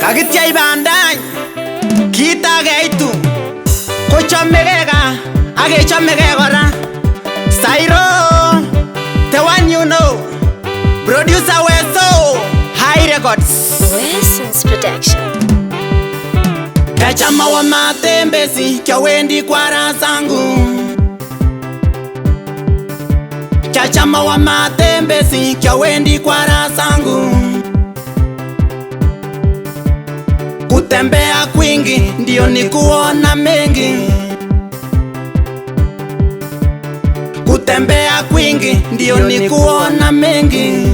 Kakityai bandai kita keitu kochomege ka akechomege kora. Sairo the one you know, producer Weso High Records, Weson's Production. Kachama wa matembezi kyawendi kwa razangu. Kachama wa matembezi kyawendi kwa razangu. Kutembea kwingi ndio ni kuona mengi. Kutembea kwingi ndio ni kuona mengi.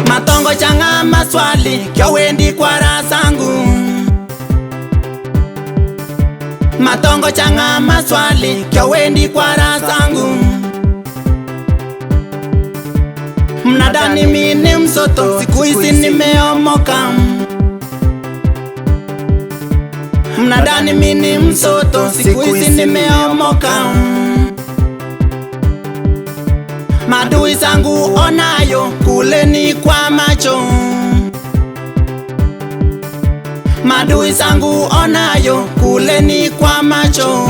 Matongo changa maswali kyawendi kwa razangu. Matongo changa maswali kyawendi kwa razangu. Mnadani mini msoto siku hizi nimeomoka. Mnadani mini msoto siku hizi nimeomoka. Madui zangu onayo kuleni kwa macho. Madui zangu onayo kuleni kwa macho.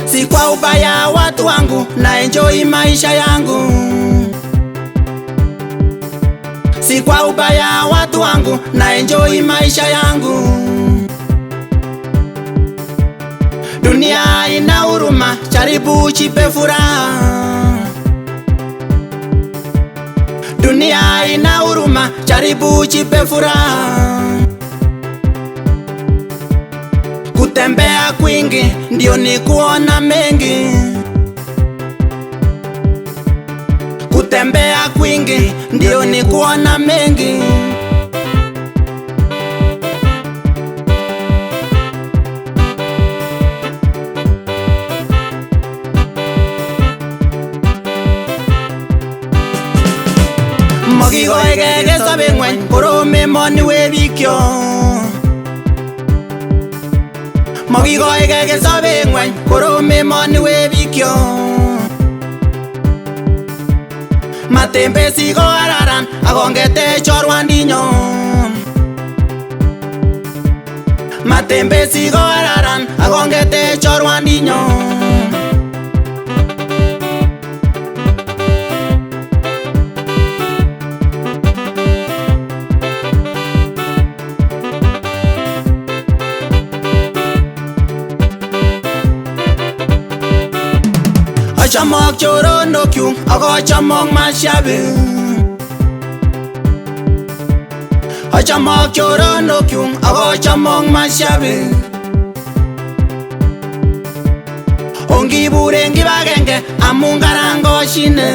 Si kwa ubaya watu wangu na enjoy maisha yangu. Si kwa ubaya watu wangu na enjoy maisha yangu. Dunia ina huruma, jaribu chipe furaha. Dunia ina huruma, jaribu chipe furaha. Kutembea kwingi ndio ni kuona mengi. Kutembea kwingi ndio ni kuona mengi. Mogigoege sabe ngwen korome moni webikyo. Mogigoege sabe ngwen korome moni webikyo. Matembezi go araran agongete chorwandinyo. Matembezi go araran agongete chorwandinyo. Achamok chorono kyu ako chamok mashabi. Achamok chorono kyu ako chamok mashabi. Ongi burengi bagenge amungarango shine.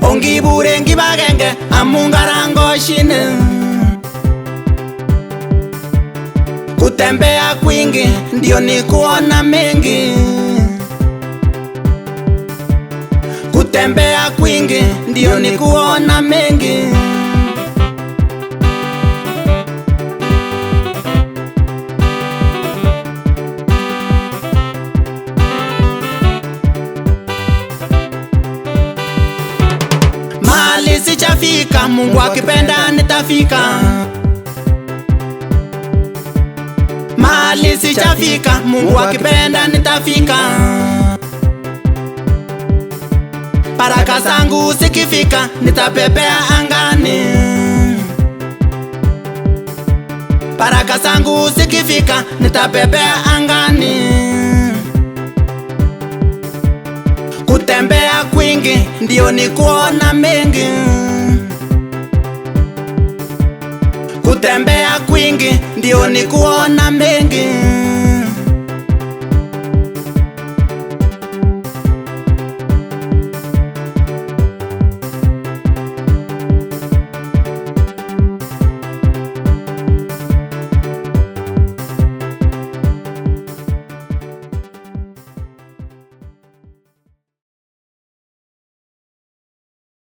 Ongi burengi bagenge amungarango shine. Kutembea kwingi ndio ni kuona mengi. Kutembea kwingi ndio ni kuona mengi. Mahali sijafika, Mungu akipenda nitafika. Mahali sijafika, Mungu akipenda nitafika. Baraka zangu zikifika, nitapepea angani. Baraka zangu zikifika, nitapepea angani. Kutembea kwingi ndio ni kuona mengi. Kutembea kwingi ndio ni kuona mengi.